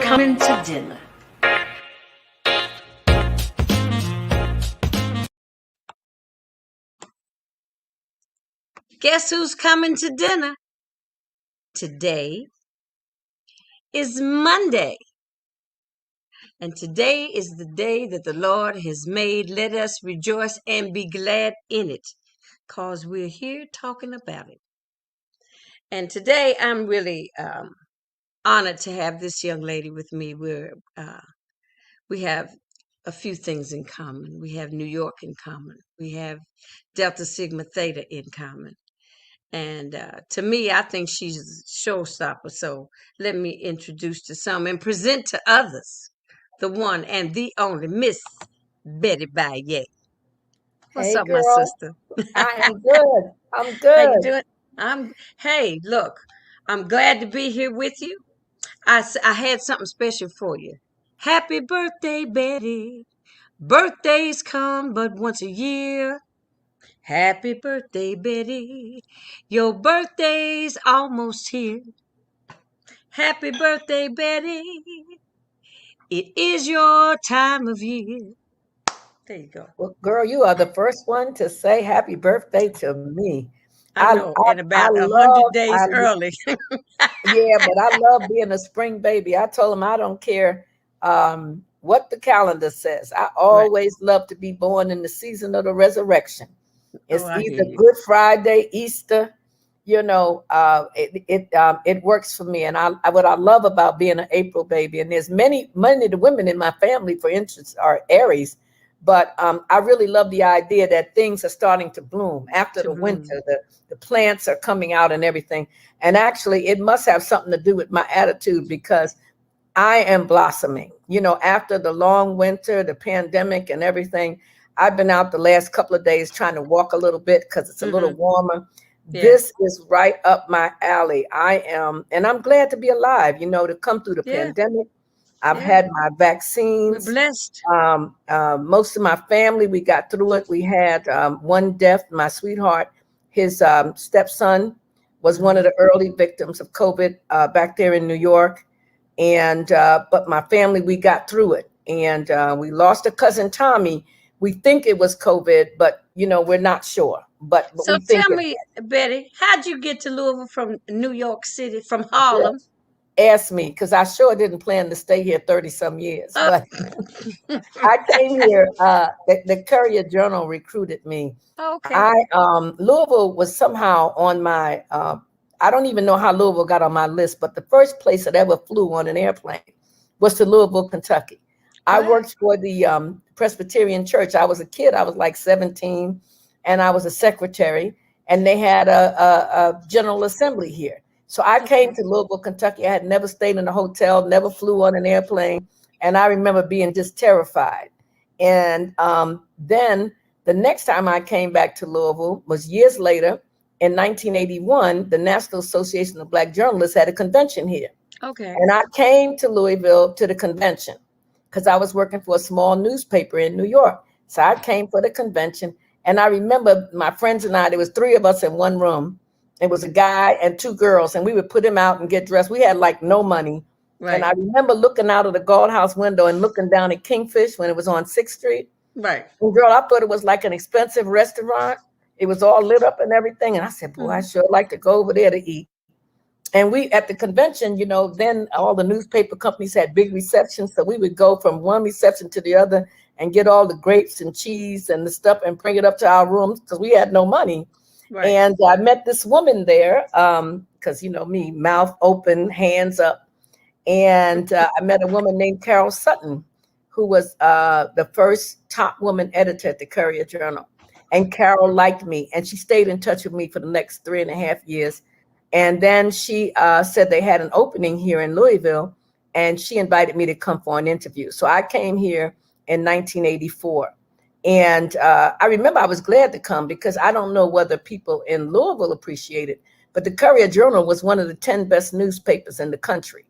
Coming to dinner. Guess who's coming to dinner? Today is Monday. And today is the day that the Lord has made. Let us rejoice and be glad in it, because we're here talking about it. And today I'm really honored to have this young lady with me. We have a few things in common. We have New York in common. We have Delta Sigma Theta in common. And to me, I think she's a showstopper. So let me introduce to some and present to others the one and the only Miss Betty Baye. What's Hey up, my girl, sister? I am good. I'm How you good. doing? Hey, look, I'm glad to be here with you. I had something special for you. Happy birthday, Betty. Birthdays come but once a year. Happy birthday, Betty. Your birthday's almost here. Happy birthday, Betty. It is your time of year. There you go. Well, girl, you are the first one to say happy birthday to me. I know, and I about 100 love days early. yeah, but I love being a spring baby. I told him I don't care what the calendar says. I Right. always love to be born in the season of the resurrection. Oh, It's I hear either you. Good Friday, Easter. It works for me. And what I love about being an April baby, and there's many of the women in my family, for instance, are Aries, but I really love the idea that things are starting to bloom after To the bloom. winter. The plants are coming out and everything. And actually, it must have something to do with my attitude because I am blossoming. After the long winter, the pandemic, and everything, I've been out the last couple of days trying to walk a little bit because it's a little Mm-hmm. warmer. This Yes. is right up my alley. And I'm glad to be alive, to come through the Yeah. pandemic. I've Yeah. had my We're vaccines. blessed. Most of my family, we got through it. We had one death, my sweetheart, his stepson was one of Mm-hmm. the early victims of COVID back there in New York. And but my family, we got through it. And we lost a cousin, Tommy. We think it was COVID, but we're not sure. But So we think tell it me, Betty, how'd you get to Louisville from New York City, from was. Harlem? Ask me, because I sure didn't plan to stay here 30 some years. Uh, But I came here. The Courier Journal recruited me. okay. Louisville was somehow on my. I don't even know how Louisville got on my list, but the first place that ever flew on an airplane was to Louisville, Kentucky. I Right. worked for the Presbyterian Church. I was a kid. I was like 17, and I was a secretary. And they had a General Assembly here. So I came Okay. to Louisville, Kentucky. I had never stayed in a hotel, never flew on an airplane, and I remember being just terrified. And then the next time I came back to Louisville was years later in 1981. The National Association of Black Journalists had a convention here. Okay. And I came to Louisville to the convention because I was working for a small newspaper in New York. So I came for the convention. And I remember my friends and I, there was three of us in one room. It was a guy and two girls, and we would put him out and get dressed. We had like no money. And Right. I remember looking out of the guardhouse window and looking down at Kingfish when it was on 6th Street. Right. And girl, I thought it was like an expensive restaurant. It was all lit up and everything. And I said, boy, I Mm-hmm. sure like to go over there to eat. And we at the convention, then all the newspaper companies had big receptions. So we would go from one reception to the other and get all the grapes and cheese and the stuff and bring it up to our rooms because we had no money. Right. And I met this woman there because, me, mouth open, hands up. And I met a woman named Carol Sutton, who was the first top woman editor at the Courier Journal. And Carol liked me, and she stayed in touch with me for the next 3.5 years. And then she said they had an opening here in Louisville, and she invited me to come for an interview. So I came here in 1984. And I remember I was glad to come because I don't know whether people in Louisville appreciate it, but the Courier Journal was one of the 10 best newspapers in the country.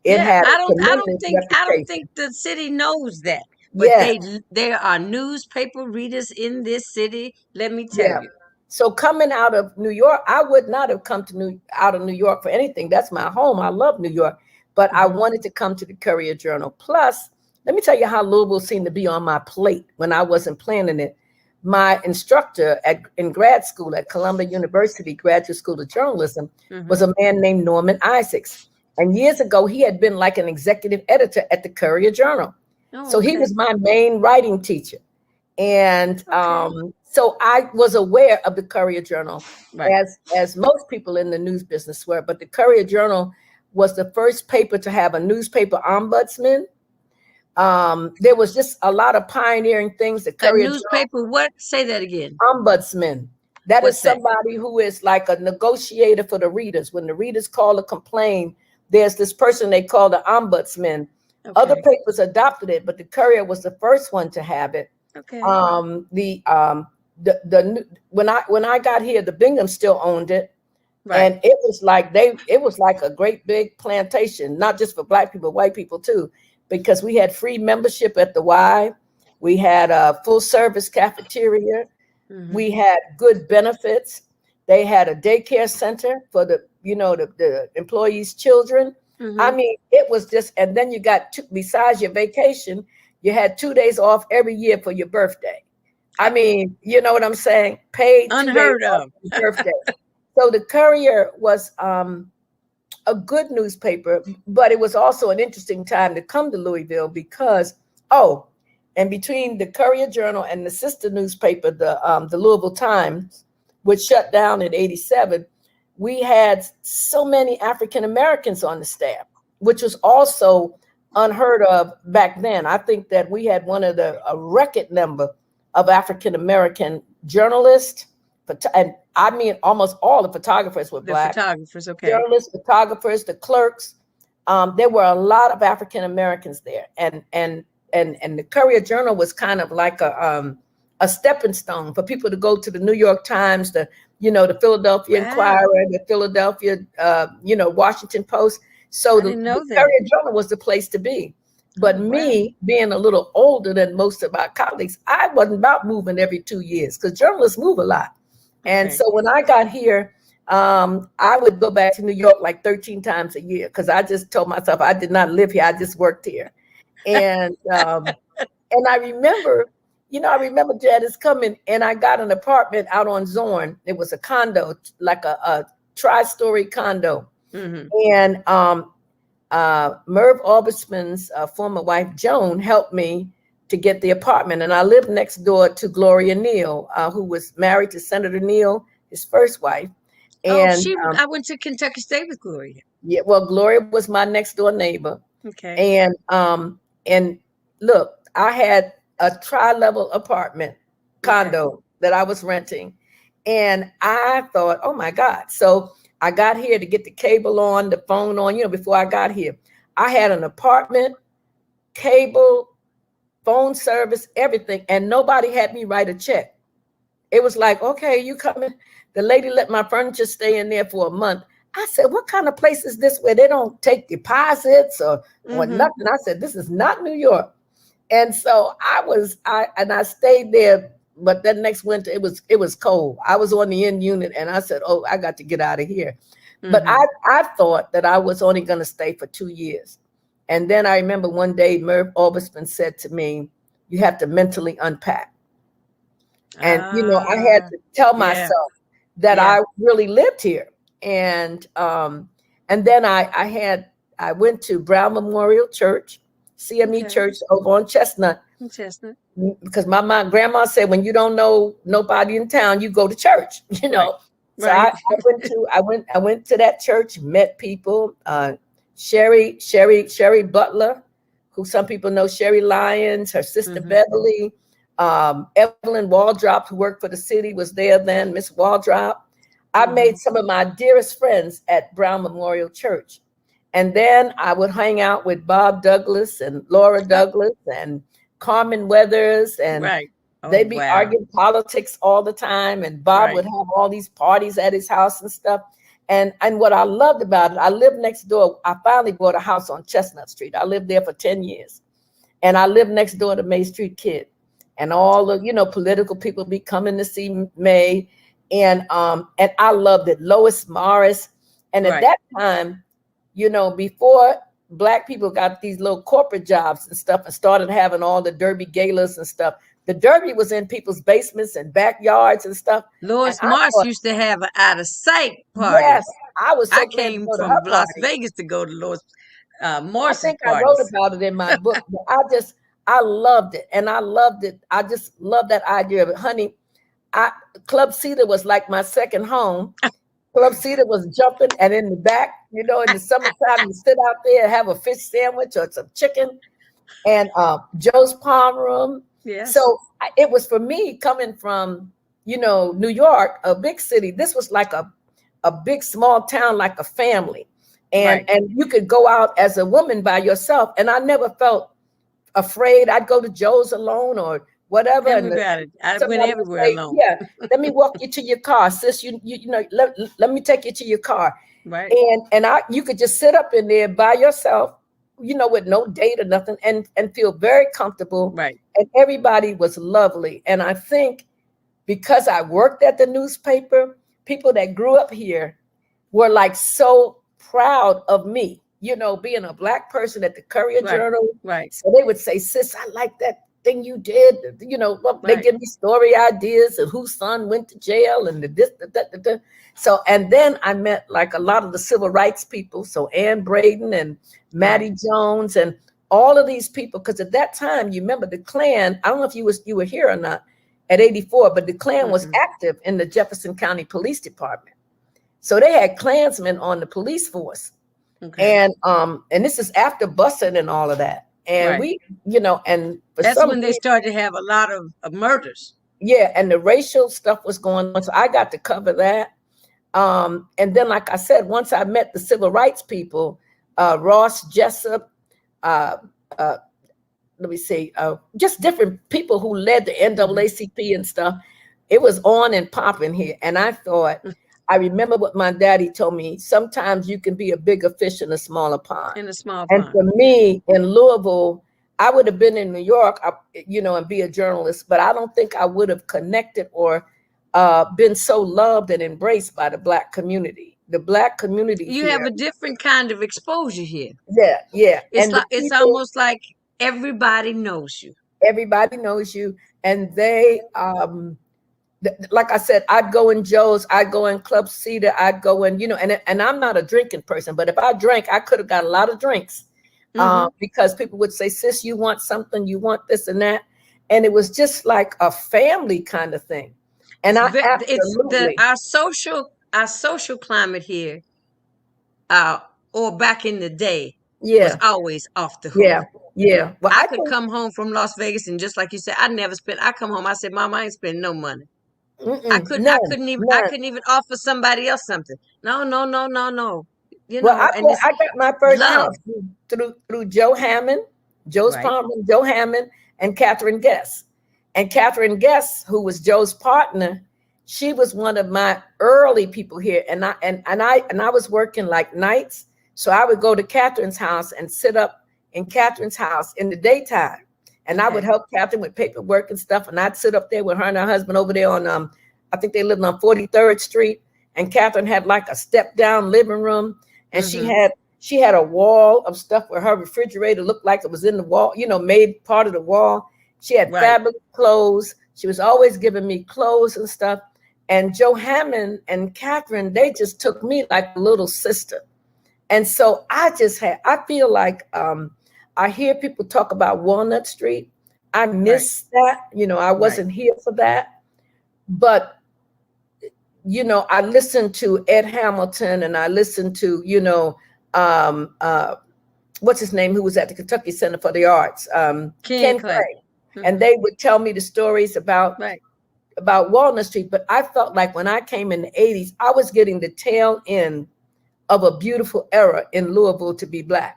It Yeah, had I a don't I don't tremendous think I don't think reputation. the city knows that. But Yes, there are newspaper readers in this city, let me tell yeah. you. So coming out of New York, I would not have come to out of New York for anything. That's my home. I love New York. but I wanted to come to the Courier Journal. Plus, let me tell you how Louisville seemed to be on my plate when I wasn't planning it. My instructor in grad school at Columbia University Graduate School of Journalism was a man named Norman Isaacs. And years ago, he had been like an executive editor at the Courier Journal. So he was my main writing teacher. And so I was aware of the Courier Journal, as most people in the news business were. But the Courier Journal was the first paper to have a newspaper ombudsman. There was just a lot of pioneering things. The Courier newspaper, what? Say that again. Ombudsman. That is somebody who is like a negotiator for the readers. When the readers call a complaint, there's this person they call the ombudsman. Other papers adopted it, but the Courier was the first one to have it. When I got here, the Bingham still owned it. And it was like a great big plantation, not just for Black people, white people too, because we had free membership at the Y. We had a full service cafeteria. We had good benefits. They had a daycare center for the employees' children. I mean, it was just, and then you got besides your vacation, you had 2 days off every year for your birthday. I mean, you know what I'm saying? Paid unheard of birthday. So the Courier was a good newspaper, but it was also an interesting time to come to Louisville because, and between the Courier Journal and the sister newspaper, the Louisville Times, which shut down in '87, we had so many African Americans on the staff, which was also unheard of back then. I think that we had a record number of African American journalists, and I mean almost all the photographers were Black. Photographers, journalists, photographers, the clerks. There were a lot of African Americans there, and the Courier Journal was kind of like a stepping stone for people to go to the New York Times, the Philadelphia Inquirer, the Philadelphia, Washington Post. So the Courier Journal was the place to be. But me being a little older than most of our colleagues, I wasn't about moving every 2 years because journalists move a lot. And so when I got here, I would go back to New York like 13 times a year because I just told myself I did not live here. I just worked here. And I remember Janice coming, and I got an apartment out on Zorn. It was a condo, like a tri-story condo. And Merv Orbisman's former wife, Joan, helped me to get the apartment. And I lived next door to Gloria Neal, who was married to Senator Neal, his first wife. And I went to Kentucky State with Gloria. Yeah, well, Gloria was my next door neighbor. And look, I had a tri-level apartment condo that I was renting. And I thought, oh my God. So I got here to get the cable on, the phone on, before I got here. I had an apartment, cable, phone service, everything. And nobody had me write a check. It was like, okay, you coming? The lady let my furniture stay in there for a month. I said, what kind of place is this where they don't take deposits or nothing? I said, this is not New York. And so I stayed there, but then next winter it was cold. I was on the end unit and I said, oh, I got to get out of here. But I thought that I was only going to stay for 2 years. And then I remember one day Merv Orbisman said to me, you have to mentally unpack. And, I had to tell myself that I really lived here. And then I went to Brown Memorial Church, CME Church over on Chestnut. Because my grandma said, when you don't know nobody in town, you go to church, So I went to that church, met people, Sherry Butler, who some people know, Sherry Lyons, her sister Beverly, Evelyn Waldrop, who worked for the city, was there then, Miss Waldrop. I made some of my dearest friends at Brown Memorial Church. And then I would hang out with Bob Douglas and Laura Douglas and Carmen Weathers, and they'd be arguing politics all the time. And Bob would have all these parties at his house and stuff. And what I loved about it, I lived next door. I finally bought a house on Chestnut Street. I lived there for 10 years. And I lived next door to May Street Kid. And all the, political people be coming to see May. And I loved it. Lois Morris. And at that time, before Black people got these little corporate jobs and stuff and started having all the derby galas and stuff. The derby was in people's basements and backyards and stuff. And Lois I Morse thought, used to have an out of sight yes, parties. I was I so glad to came go to from her Las party. Vegas to go to Lois I Morse's think I wrote parties. about it in my book, but I loved it. And I loved it. I just love that idea of it. Honey, Club Cedar was like my second home. Club Cedar was jumping, and in the back, you know, in the summertime, you sit out there and have a fish sandwich or some chicken, and Joe's Palm Room. Yes. So it was for me coming from, you know, New York, a big city. This was like a big small town, like a family, and Right. and you could go out as a woman by yourself, and I never felt afraid. I'd go to Joe's alone or whatever, and Everybody. I went somebody would everywhere say, alone. "Yeah, let me walk you to your car, sis. You know, let me take you to your car." Right. And you could just sit up in there by yourself, you know, with no date or nothing, and feel very comfortable. Right. And everybody was lovely. And I think because I worked at the newspaper, people that grew up here were like so proud of me, you know, being a Black person at the Courier Right. Journal. Right. So they would say, "Sis, I like that thing you did." You know, they Right. give me story ideas of whose son went to jail and the this, the. So, and then I met like a lot of the civil rights people. So Ann Braden and Maddie Right. Jones and all of these people, because at that time, you remember the Klan. I don't know if you were here or not at 84, but the Klan was Mm-mm. active in the Jefferson County Police Department. So they had Klansmen on the police force. Okay. And this is after busing and all of that. And Right. we, you know, and for That's some when they reason, started to have a lot of murders. yeah, and the racial stuff was going on. So I got to cover that. And then, like I said, once I met the civil rights people, Ross Jessup, uh, uh, let me see, just different people who led the NAACP and stuff. It was on and popping here. And I thought, I remember what my daddy told me. Sometimes you can be a bigger fish in a smaller pond. In a small And pond. for me in Louisville, I would have been in New York, you know, and be a journalist, but I don't think I would have connected or been so loved and embraced by the Black community. The Black community You here, have a different kind of exposure here. yeah, yeah. It's And the like it's people, almost like everybody knows you. everybody knows you, and they like I said, I'd go in Joe's, I'd go in Club Cedar, I'd go in, you know, and I'm not a drinking person, but if I drank, I could have got a lot of drinks because people would say, "Sis, you want something, you want this and that," and it was just like a family kind of thing. And I It's the absolutely, our social climate here, or back in the day, was yeah, always off the hook. yeah, yeah. Well, I I could think, come home from Las Vegas and just like you said, I come home, I said, Mom, I ain't spending no money. none, I none. couldn't even offer somebody else something. No, no, no, no, no. You Well, know, and it's I got my first love. house through Joe Hammond, Joe's Right. partner, Joe Hammond, and Catherine Guest. And Catherine Guest, who was Joe's partner, she was one of my early people here. And I was working like nights, so I would go to Catherine's house and sit up in Catherine's house in the daytime, and I would Okay. help Catherine with paperwork and stuff. And I'd sit up there with her and her husband over there on I think they lived on 43rd Street, and Catherine had like a step down living room. And she had a wall of stuff where her refrigerator looked like it was in the wall, you know, made part of the wall. She had Right. fabulous clothes. She was always giving me clothes and stuff. And Joe Hammond and Catherine, they just took me like a little sister. And so I feel like I hear people talk about Walnut Street. I Right. miss that. You know, I Right. wasn't here for that. But you know, I listened to Ed Hamilton and I listened to, you know, what's his name, who was at the Kentucky Center for the Arts, Ken Ken Clay. Clay. And they would tell me the stories Right. about Walnut Street. But I felt like when I came in the 80s, I was getting the tail end of a beautiful era in Louisville to be Black.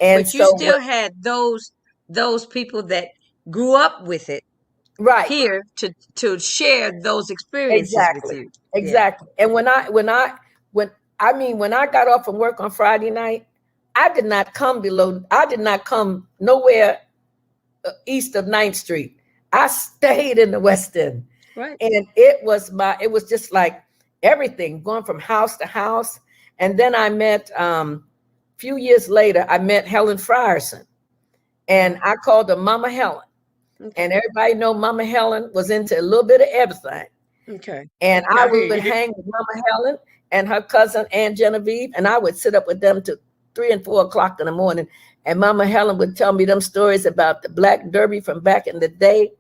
And But you so, still had those people that grew up with it right, here to share those experiences with exactly, you. Yeah. exactly. And when I got off from work on Friday night, I did not come nowhere east of 9th Street. I stayed in the West End. Right. And it was just like everything going from house to house. And then I met few years later, I met Helen Frierson, and I called her Mama Helen. Okay. And everybody know Mama Helen was into a little bit of everything. Okay. And I would hang with Mama Helen and her cousin Aunt Genevieve, and I would sit up with them till 3 and 4 o'clock in the morning. And Mama Helen would tell me them stories about the Black Derby from back in the day,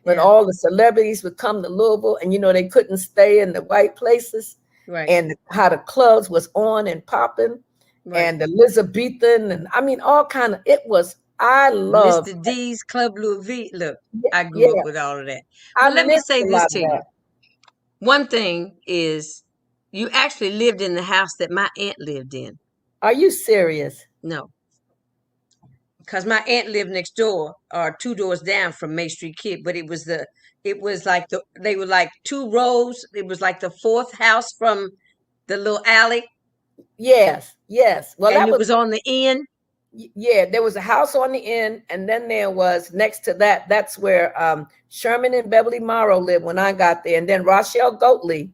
when all the celebrities would come to Louisville, and they couldn't stay in the white places, Right. and how the clubs was on and popping, Right. and the Elizabethan, and I mean all kind of. It was, I love Mr. D's Club Louis. Look, Yeah, I grew yeah. up with all of that. I But let me missed say a this lot to of you. that. One thing is, you actually lived in the house that my aunt lived in. Are you serious? No. Because my aunt lived next door, or 2 doors down from May Street Kid, but it was like they were like 2 rows. It was like the 4th house from the little alley, Yes, yes. Well, and that it was on the end. yeah, there was a house on the end, and then there was next to that, that's where Sherman and Beverly Morrow lived when I got there. And then Rochelle Goatley,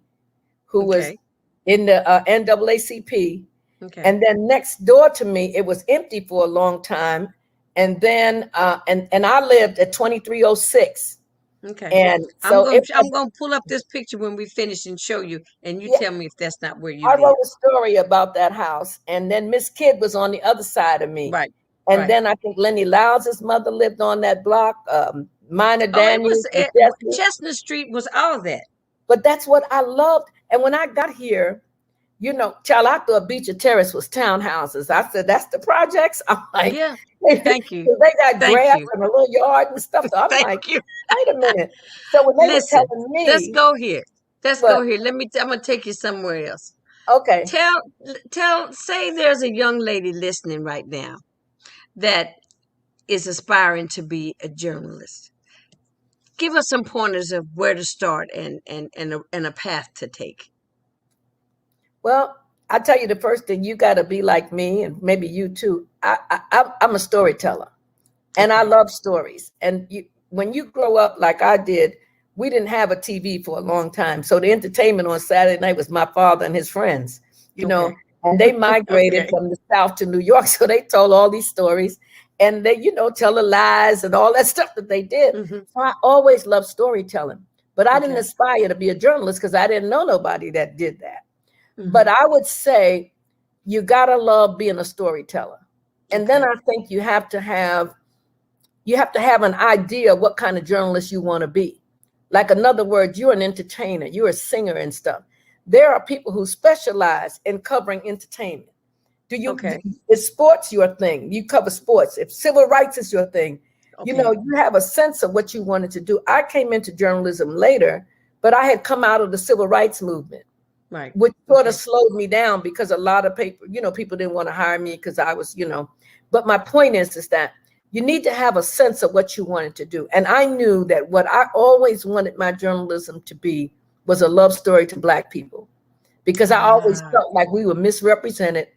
who was Okay. in the NAACP. Okay. And then next door to me, it was empty for a long time. And then and I lived at 2306. Okay. And I'm so gonna pull up this picture when we finish and show you, and you Yeah. tell me if that's not where you I live. wrote a story about that house, and then Miss Kidd was on the other side of me. Right. And right. then I think Lenny Lyles' mother lived on that block. Mina Oh, it Daniels. was and Jesse. Chestnut Street was all that. But that's what I loved. And when I got here, child, I thought Beecher Terrace was townhouses. I said, that's the projects. I'm like, Yeah. Thank you. they got Thank grass you. and a little yard and stuff. So I'm Thank like, you. wait a minute. So when they Listen, were telling me, let's go here. Let's What? go here. I'm gonna take you somewhere else. okay, Say there's a young lady listening right now that is aspiring to be a journalist. Give us some pointers of where to start and a path to take. well, I tell you, the first thing, you got to be like me, and maybe you too. I'm a storyteller, and I Okay. love stories. And when you grow up like I did, we didn't have a TV for a long time, so the entertainment on Saturday night was my father and his friends. Okay. And they migrated Okay. from the South to New York, so they told all these stories, and they, tell the lies and all that stuff that they did. Mhm. So I always loved storytelling, but I didn't Okay. aspire to be a journalist because I didn't know nobody that did that. Mhm. But I would say you gotta love being a storyteller, and then Okay. I think you have to have an idea what kind of journalist you want to be. Like, in other words, you're an entertainer, you're a singer and stuff. There are people who specialize in covering entertainment. Okay. Is sports your thing? You cover sports. If civil rights is your thing, Okay. you have a sense of what you wanted to do. I came into journalism later, but I had come out of the civil rights movement, Right. which sort Okay. of slowed me down because a lot of people didn't want to hire me because I was, but my point is that you need to have a sense of what you wanted to do. And I knew that what I always wanted my journalism to be was a love story to Black people, because I always Ah. felt like we were misrepresented.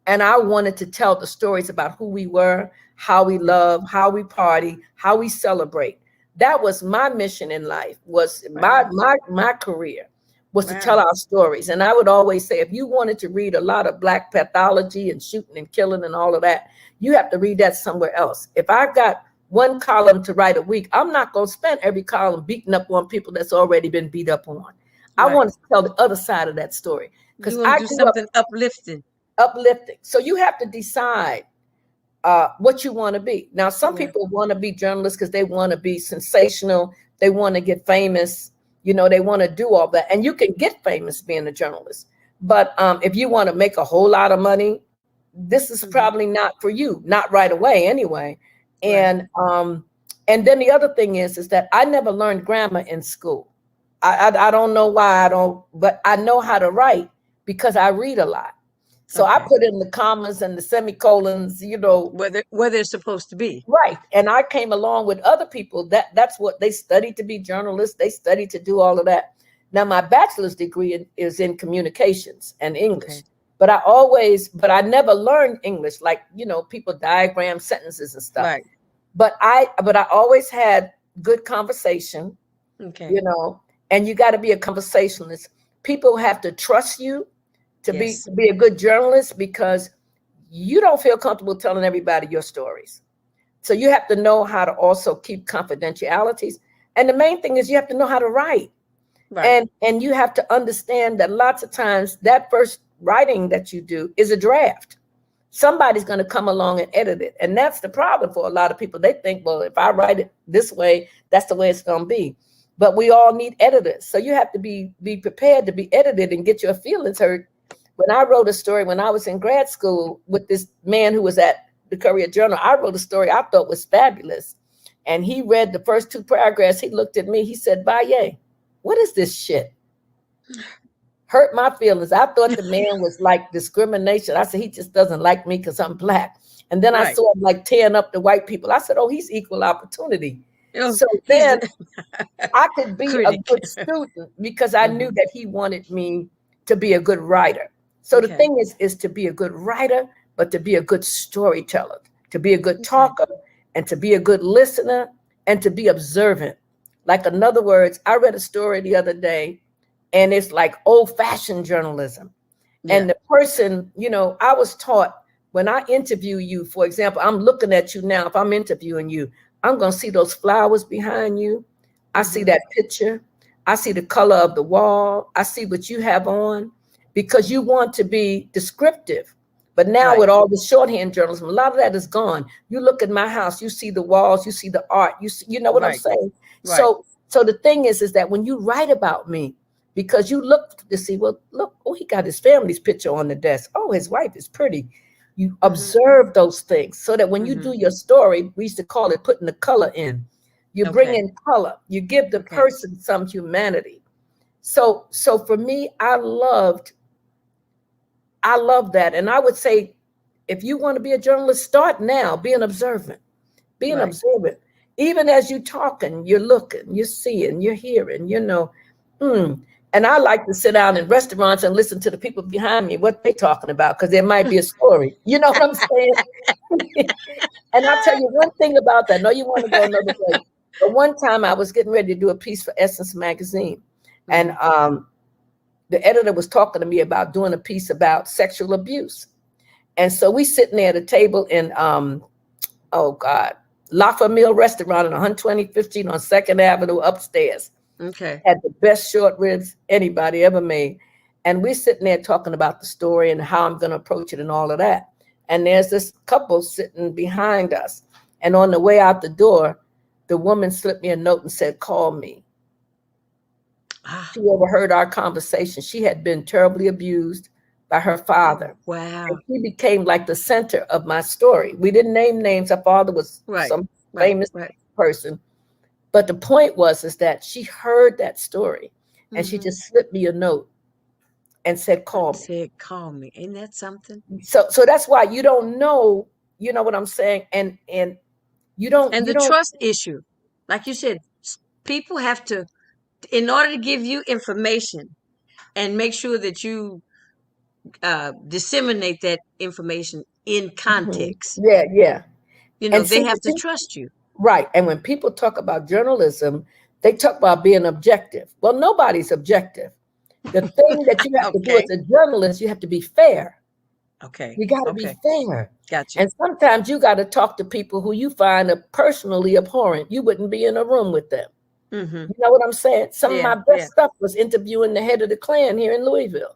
And I wanted to tell the stories about who we were, how we love, how we party, how we celebrate. That was my mission in life, was Wow. my career was to Wow. tell our stories. And I would always say, if you wanted to read a lot of Black pathology and shooting and killing and all of that, you have to read that somewhere else. If I've got one column to write a week, I'm not going to spend every column beating up on people that's already been beat up on. I Right. want to tell the other side of that story, because You want I to do grew up something uplifting. uplifting. So you have to decide what you want to be. Now, some Yeah. people want to be journalists because they want to be sensational. They want to get famous. They want to do all that. And you can get famous being a journalist. But if you want to make a whole lot of money, this is Mhm. probably not for you, not right away anyway. Right. And then the other thing is that I never learned grammar in school. I don't know why I don't, but I know how to write because I read a lot. So I Okay. put in the commas and the semicolons, Where they're supposed to be. right. And I came along with other people that's what they studied to be journalists. They studied to do all of that. Now, my bachelor's degree is in communications and English, Okay. but I never learned English, like, people diagram sentences and stuff. Right. But I always had good conversation, Okay. and you got to be a conversationalist. People have to trust you to Yes. be a good journalist, because you don't feel comfortable telling everybody your stories. So you have to know how to also keep confidentialities. And the main thing is you have to know how to write. Right. And you have to understand that lots of times that first writing that you do is a draft. Somebody's going to come along and edit it. And that's the problem for a lot of people. They think, well, if I write it this way, that's the way it's going to be. But we all need editors. So you have to be prepared to be edited and get your feelings hurt. When I wrote a story when I was in grad school with this man who was at the Courier Journal, I wrote a story I thought was fabulous. And he read the first 2 paragraphs. He looked at me. He said, Baye, what is this shit? Hurt my feelings. I thought the man was like discrimination. I said, he just doesn't like me because I'm Black. And then I saw him like tearing up the white people. I said, oh, he's equal opportunity. So then I could be a good student because I knew that he wanted me to be a good writer. So the thing is to be a good writer, but to be a good storyteller, to be a good talker, and to be a good listener, and to be observant. Like, in other words, I read a story the other day, and it's like old-fashioned journalism. And the person, I was taught when I interview you, for example, I'm looking at you now. If I'm interviewing you, I'm going to see those flowers behind you. I see that picture. I see the color of the wall. I see what you have on, because you want to be descriptive. But now with all the shorthand journalism, a lot of that is gone. You look at my house, you see the walls, you see the art, you know what I'm saying? So the thing is that when you write about me, because you look to see, well, look, oh, he got his family's picture on the desk. Oh, his wife is pretty. You observe those things so that when you do your story, we used to call it putting the color in. You bring in color. You give the person some humanity. So for me, I love that. And I would say, if you want to be a journalist, start now. Be an observant. Be an observant. Even as you're talking, you're looking, you're seeing, you're hearing, And I like to sit down in restaurants and listen to the people behind me, what they talking about, because there might be a story. You know what I'm saying? And I'll tell you one thing about that. I know you want to go another way. But one time I was getting ready to do a piece for Essence Magazine. And the editor was talking to me about doing a piece about sexual abuse. And so we sitting there at a table in, La Famille restaurant on 12015 on 2nd Avenue upstairs. Had the best short ribs anybody ever made. And we're sitting there talking about the story and how I'm going to approach it and all of that. And there's this couple sitting behind us. And on the way out the door, the woman slipped me a note and said, call me. She overheard our conversation. She had been terribly abused by her father. Wow. And he became like the center of my story. We didn't name names. Her father was some famous person. But the point was that she heard that story and she just slipped me a note and said, call me. Said, call me. Ain't that something? So that's why you don't know, you know what I'm saying? And you don't. And the trust issue, like you said, people have to, in order to give you information and make sure that you disseminate that information in context. Yeah. They have to trust you. Right. And when people talk about journalism, they talk about being objective. Well, nobody's objective. The thing that you have to do as a journalist, you have to be fair. You got to be fair. Gotcha. And sometimes you got to talk to people who you find are personally abhorrent. You wouldn't be in a room with them. You know what I'm saying? Some of my best stuff was interviewing the head of the Klan here in Louisville.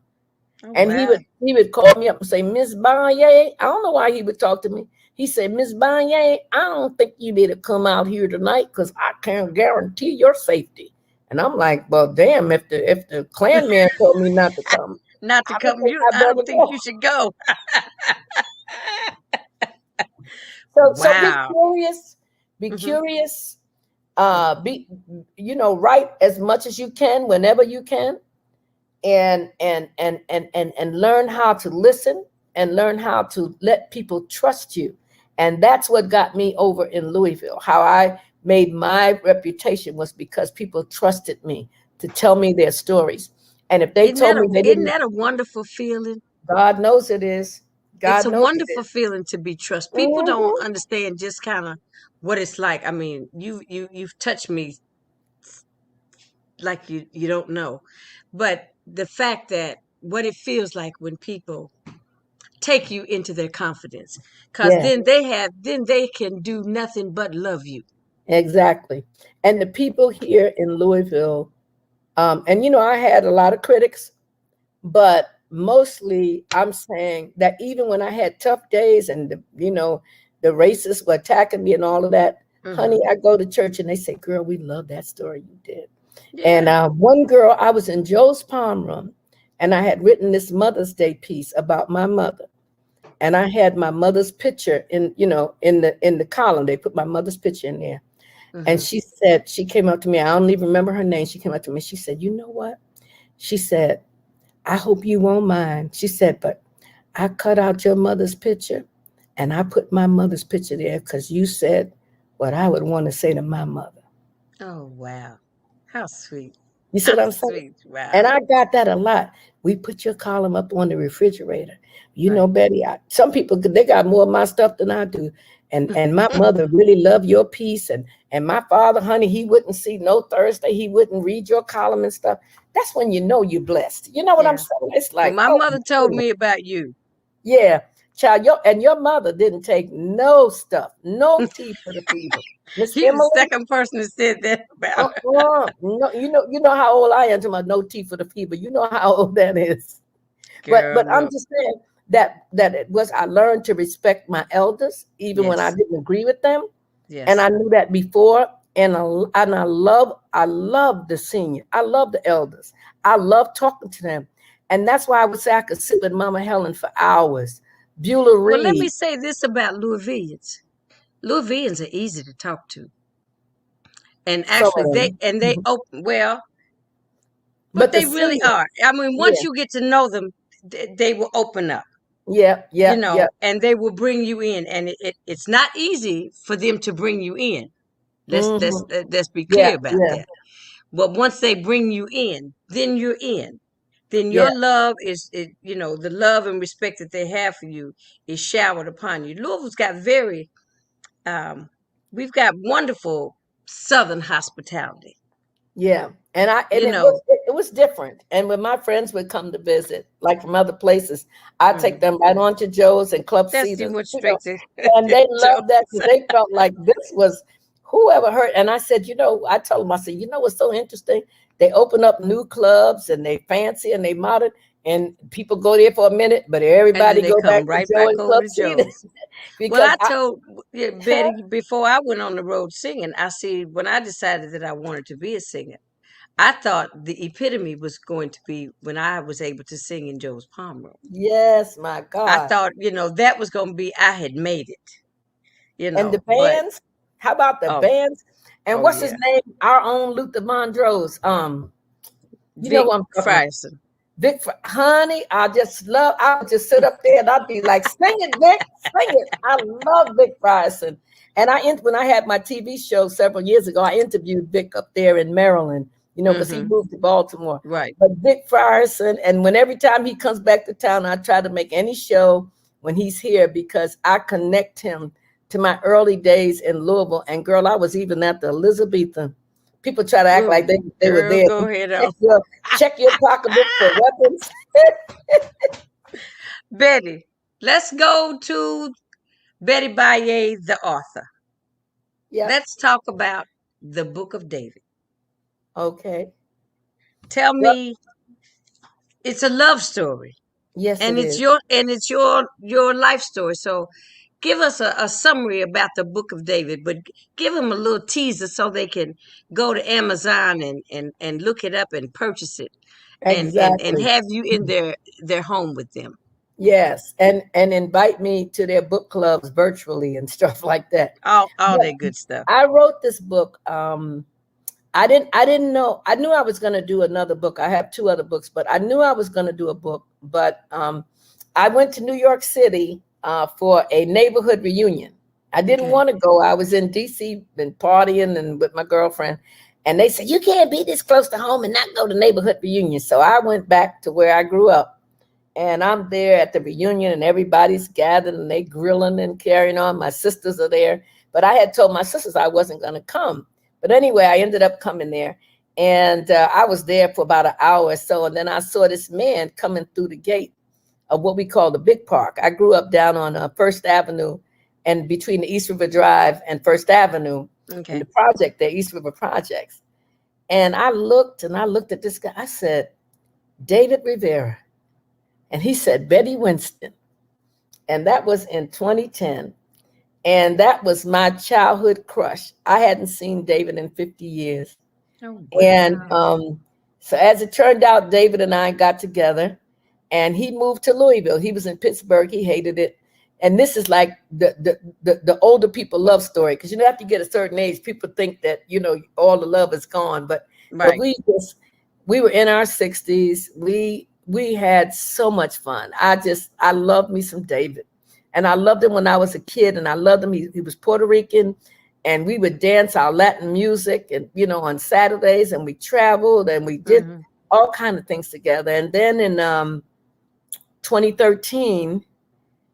And he would call me up and say, Miss Baye, I don't know why he would talk to me. He said, Miss Baye, I don't think you need to come out here tonight because I can't guarantee your safety. And I'm like, well, damn, if the Klan man told me not to come. I don't think you should go. So be curious. Be curious. Write as much as you can whenever you can. And learn how to listen and learn how to let people trust you. And that's what got me over in Louisville. How I made my reputation was because people trusted me to tell me their stories. And if they told me they didn't, isn't that a wonderful feeling? God knows it is. It's a wonderful feeling to be trusted. People don't understand just kind of what it's like. I mean, you've touched me like you don't know. But the fact that what it feels like when people take you into their confidence, because Yeah, then they can do nothing but love you. exactly. And the people here in Louisville, and I had a lot of critics, but mostly I'm saying that even when I had tough days and the racists were attacking me and all of that, honey, Hmm. I go to church and they say, "Girl, we love that story you did." And Yeah. one girl, I was in Joe's palm room, and I had written this Mother's Day piece about my mother, and I had my mother's picture in the column. They put my mother's picture in there, and Hmm. she came up to me. I don't even remember her name. She came up to me. She said, "You know what?" She said, "I hope you won't mind." She said, "But I cut out your mother's picture and I put my mother's picture there because you said what I would want to say to my mother." Oh, wow. How sweet. You see How what I'm saying? sweet. And Wow. I got that a lot. "We put your column up on the refrigerator. Right. Betty, some people, they got more of my stuff than I do. And my mother really loved your piece. And my father, honey, he wouldn't see no Thursday. He wouldn't read your column and stuff." That's when you know you're blessed. You know what I'm Yeah. saying? It's Well, like, my oh mother my told goodness. me about you. Yeah, child, your mother didn't take no stuff, no tea for the fever. Miss You're the Emily, second person that said that about her. no, you know how old I am to my no tea for the fever. You know how old that is. But Girl, I'm look. just saying that it was, I learned to respect my elders even when I Yes. didn't agree with them, and Yes. I knew that before. And I love the senior. I love the elders. I love talking to them, and that's why I would say I could sit with Mama Helen for hours. Beulah Well, let me Reed. say this about Louisvillians. Louisvillians are easy to talk to. And Some actually of them. they Mhm. open well, but But the they really senior, are. I mean, once yeah, you get to know them, they will open up, yeah, yeah, yeah, and they will bring you in. And it's not easy for them to bring you in. hmm, Let's be yeah, clear about yeah, that. But once they bring you in, then you're in. Then yeah, your love the love and respect that they have for you is showered upon you. Louisville's got um, we've got wonderful Southern hospitality. yeah. And You it was know, it was different. And when my friends would come to visit, like from other places, I take mhm. them right on to Joe's and Club That's you Cedars, went straight to and they loved that Joe's. because they felt like this was whoever heard. And I said, I told them, I said, what's so interesting? They open up new clubs and they fancy and they modern, and people go there for a minute, but And then everybody they go back come to right Joe back and over Club to Cedars Joe's. Well, because I told Betty before I went on the road singing, I see when I decided that I wanted to be a singer, I thought the epitome was going to be when I was able to sing in Joe's Palm Room. yes, my I God. thought, that was going to be, I had made And the but bands, how about the oh, bands? And oh what's his yeah. name? Our own Luther Vandross. You know Vic who I'm talking about. Frierson. Honey, I would just sit up there and I'd be like, "Sing it, Vic, sing it." I love Vic Frierson. And when I had my TV show several years ago, I interviewed Vic up there in Maryland, because he Hmm. moved to Baltimore. Right. But Vic Frierson, and every time he comes back to town, I try to make any show when he's here because I connect him to my early days in Louisville. And girl, I was even at the Elizabethan. People try to act like Oh, they were girl, there. go ahead Check on. your pocketbook for weapons. Betty, let's go to Betty Baye, the author. Yep. Let's talk about the Book of David. Okay. Tell Well, me, it's a love story, yes, and it is. it's your life story. So, give us a summary about the Book of David, but give them a little teaser so they can go to Amazon and look it up and purchase it, and Exactly. have you in their home with them. Yes, and invite me to their book clubs virtually and stuff like that. All But that good stuff. I wrote this book. I didn't know. I knew I was going to do another book. I have two other books, but I knew I was going to do a book. But I went to New York City for a neighborhood reunion. I didn't Okay. want to go. I was in DC and partying and with my girlfriend, and they said you can't be this close to home and not go to neighborhood reunion. So I went back to where I grew up, and I'm there at the reunion, and everybody's gathered and they grilling and carrying on. My sisters are there, but I had told my sisters I wasn't going to come. But anyway, I ended up coming there, and I was there for about an hour or so, and then I saw this man coming through the gate of what we call the Big Park. I grew up down on First Avenue and between the East River Drive and First Avenue in the project, the East River Projects. And I looked at this guy. I said, David Rivera. And he said, Betty Winston. And that was in 2010. And that was my childhood crush. I hadn't seen David in 50 years. Oh, wow. And so as it turned out, David and I got together and he moved to Louisville. He was in Pittsburgh. He hated it. And this is like the older people love story, because after you get a certain age, people think that all the love is gone. But we were in our 60s. We had so much fun. I loved me some David, and I loved him when I was a kid, and I loved him. He was Puerto Rican, and we would dance our Latin music, and on Saturdays, and we traveled and we did all kinds of things together. And then in 2013.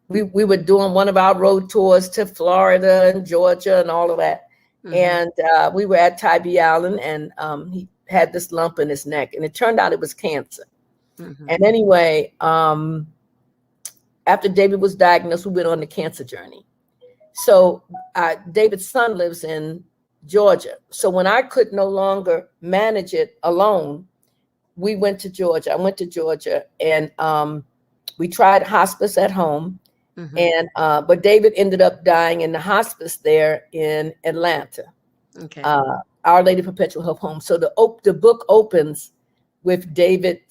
We were doing one of our road tours to Florida and Georgia and all of that. And we were at Tybee Island, and he had this lump in his neck, and it turned out it was cancer. And anyway, after David was diagnosed, we went on the cancer journey. So David's son lives in Georgia. So when I could no longer manage it alone, we went to Georgia. I went to Georgia, and we tried hospice at home. And but David ended up dying in the hospice there in Atlanta, Our Lady Perpetual Help Home. So the book opens with David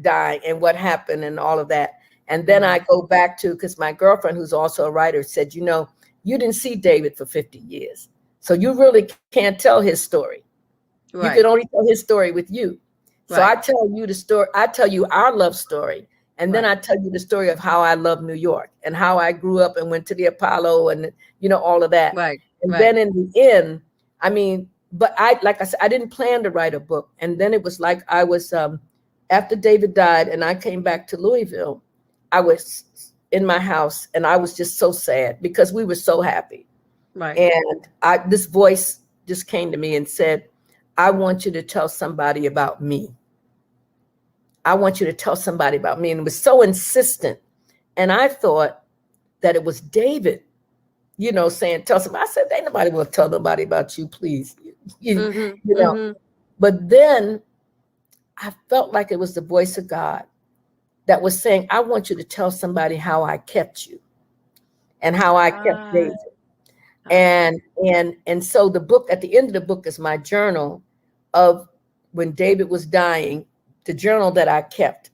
dying and what happened and all of that. And then I go back to, because my girlfriend, who's also a writer, said, you didn't see David for 50 years, so you really can't tell his story. You can only tell his story with you. So I tell you the story. I tell you our love story. And then I tell you the story of how I love New York and how I grew up and went to the Apollo and, all of that. And then in the end, but like I said, I didn't plan to write a book. And then it was like I was, after David died and I came back to Louisville, I was in my house and I was just so sad because we were so happy. And this voice just came to me and said, I want you to tell somebody about me. I want you to tell somebody about me. And it was so insistent. And I thought that it was David, saying, tell somebody. I said, ain't nobody will tell nobody about you, please. But then I felt like it was the voice of God that was saying, I want you to tell somebody how I kept you and how I kept David. And so the book, at the end of the book, is my journal of when David was dying, the journal that I kept,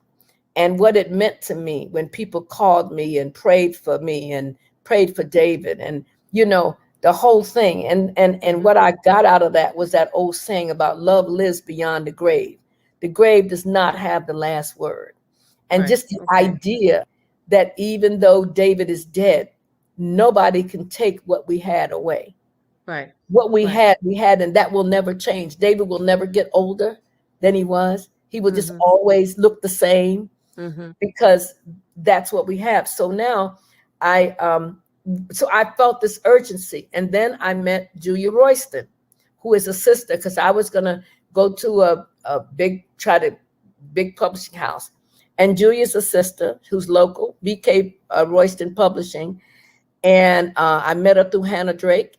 and what it meant to me when people called me and prayed for me and prayed for David, and the whole thing. And what I got out of that was that old saying about love lives beyond the grave. The grave does not have the last word. And just the idea that even though David is dead, nobody can take what we had away. What we had, and that will never change. David will never get older than he was. He will just always look the same because that's what we have. So now I felt this urgency. And then I met Julia Royston, who is a sister, because I was going to go to a big publishing house. And Julia's a sister who's local, BK Royston Publishing. And I met her through Hannah Drake.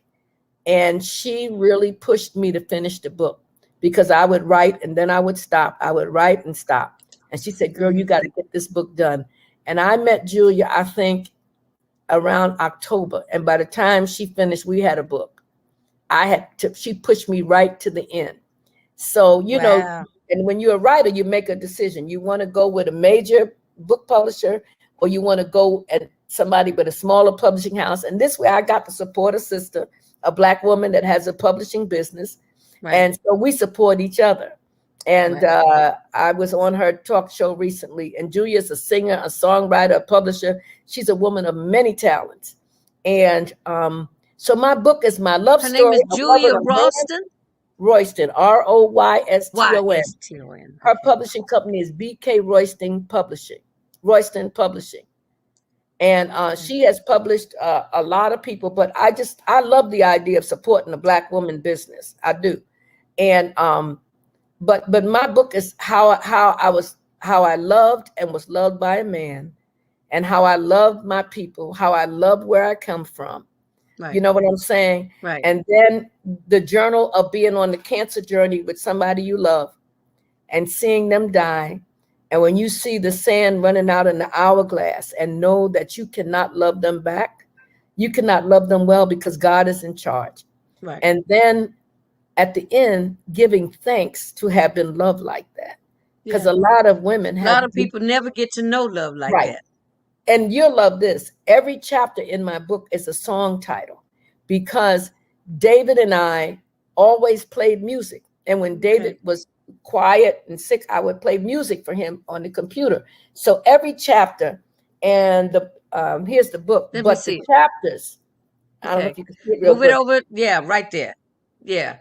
And she really pushed me to finish the book, because I would write and then I would stop. I would write and stop. And she said, girl, you got to get this book done. And I met Julia, I think, around October. And by the time she finished, we had a book. She pushed me right to the end. So, and when you're a writer, you make a decision. You want to go with a major book publisher, or you want to go at somebody with a smaller publishing house. And this way I got to support a sister, a Black woman that has a publishing business. And so we support each other. And I was on her talk show recently, and Julia's a singer, a songwriter, a publisher. She's a woman of many talents. And so my book is my love story. Her name is Julia Royston? Royston, Royston. Her publishing company is BK Royston Publishing. And she has published a lot of people, but I love the idea of supporting the Black woman business. I do. And but my book is how I was how I loved and was loved by a man, and how I loved my people, how I loved where I come from. You Right. know what I'm saying? Right. And then the journal of being on the cancer journey with somebody you love and seeing them die. And when you see the sand running out in the hourglass and know that you cannot love them back, you cannot love them well because God is in charge. Right. And then at the end, giving thanks to have been loved like that. Because Yeah. a lot of women A lot have, of people never get to know love like right. that. And you'll love this. Every chapter in my book is a song title because David and I always played music. And when David Okay. was quiet and sick, I would play music for him on the computer. So every chapter, and the here's the book, Let me but the see. chapters, I don't know Okay. if you can see it real Move it good. over. Yeah, right there. Yeah.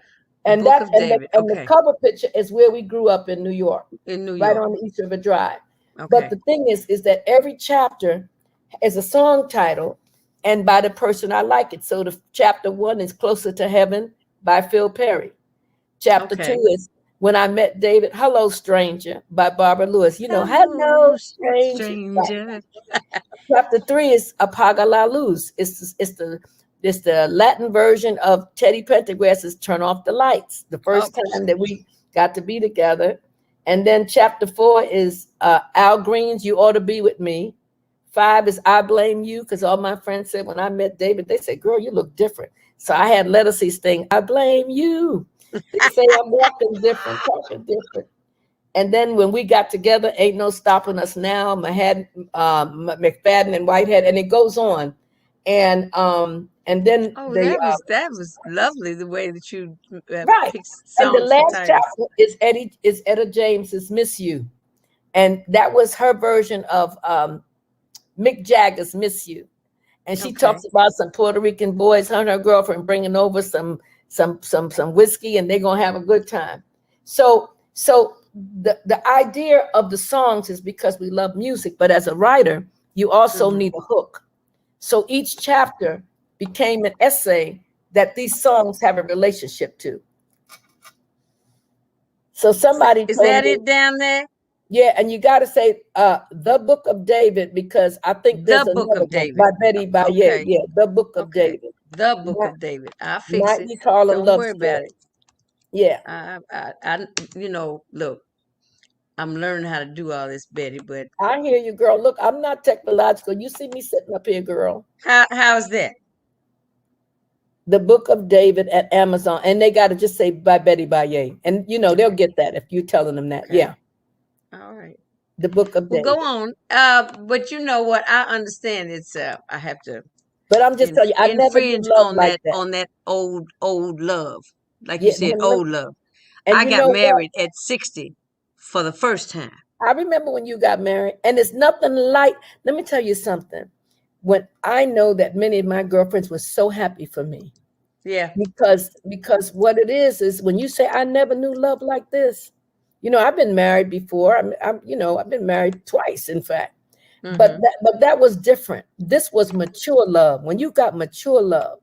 The And Book that of David. and the Okay. cover picture is where we grew up in New York, In New right York. on the East River Drive. But Okay. the thing is that every chapter is a song title and by the person I like it. So the chapter 1 is Closer to Heaven by Phil Perry. Chapter 2 Okay. is When I Met David, Hello Stranger by Barbara Lewis. You know, Hello, hello stranger. Right. stranger. Chapter 3 is Apaga la Luz. It's the Latin version of Teddy Pendergrass's Turn Off the Lights, the Oh, first time that we got to be together. And then chapter 4 is Al Green's You Ought to Be With Me. 5 is I Blame You, because all my friends said when I met David, they said, girl, you look different. So I had Lettucey's thing, I blame you. They say I'm walking different, talking different. And then when we got together, ain't no stopping us now. McFadden and Whitehead, and it goes on. And then oh, the that was lovely the way that you right. picked And the songs for last titles. chapter is Etta James's Miss You. And that was her version of Mick Jagger's Miss You. And she Okay. talks about some Puerto Rican boys, her and her girlfriend bringing over some whiskey, and they're gonna have a good time. So the idea of the songs is because we love music, but as a writer, you also Mhm. need a hook. So each chapter became an essay that these songs have a relationship to. So somebody Is told that me, it down there? yeah, and you got to say the Book of David because I think there's The Book another of one David. by Betty Baye. Okay. Yeah, the Book of Okay. David. The Book Not, of David. I'll fix not it. these Harlem Don't love worry about it. stories. Yeah, You know, look, I'm learning how to do all this, Betty, but I hear you, girl. Look, I'm not technological. You see me sitting up here, girl. how's that? The Book of David at Amazon, and they got to just say by Betty Baye, and you know they'll Okay. get that if you're telling them that. Okay. Yeah, All right. the Book of Well, go David. on. But you know what? I understand it's I have to But I'm just telling you, I never knew infringe love like that. on that old love. Like you Yeah, said, old love. and I you got know what? married at 60 for the first time. I remember when you got married, and it's nothing like. Let me tell you something. When I know that many of my girlfriends were so happy for me Yeah. because what it is when you say I never knew love like this. You know, I've been married before. I've been married twice, in fact. But Mm-hmm. that was different. This was mature love. When you got mature love,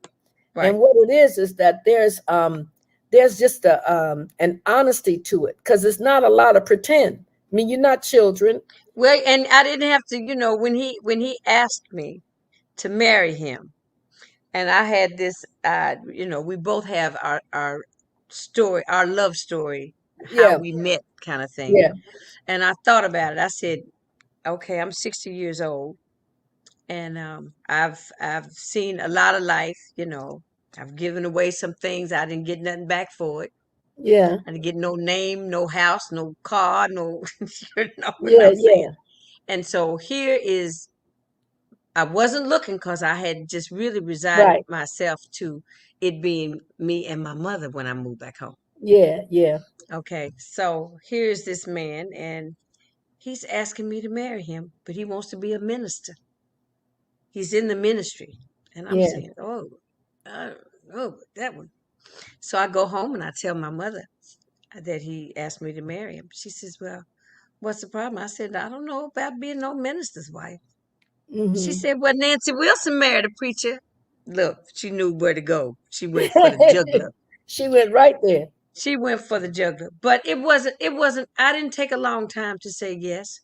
and Right. what it is that there's just an honesty to it because it's not a lot of pretend. I mean, you're not children. Well, and I didn't have to, when he asked me to marry him, and I had this, we both have our story, our love story, how Yeah, we met, kind of thing. yeah, And I thought about it. I said, okay, I'm 60 years old, and I've seen a lot of life. I've given away some things. I didn't get nothing back for it. yeah, I didn't get no name, no house, no car, no. You know what yeah, I'm saying? yeah. And so here is, I wasn't looking because I had just really resigned Right. myself to it being me and my mother when I moved back home. Yeah, yeah, Okay, so here's this man, and he's asking me to marry him, but he wants to be a minister. He's in the ministry. And I'm yeah. saying, uh, oh, that one. So I go home and I tell my mother that he asked me to marry him. She says, well, what's the problem? I said, I don't know about being no minister's wife. She Hmm. said, well, Nancy Wilson married a preacher. Look, she knew where to go. She went for the juggler. She went right there. She went for the jugular. But it wasn't, I didn't take a long time to say yes.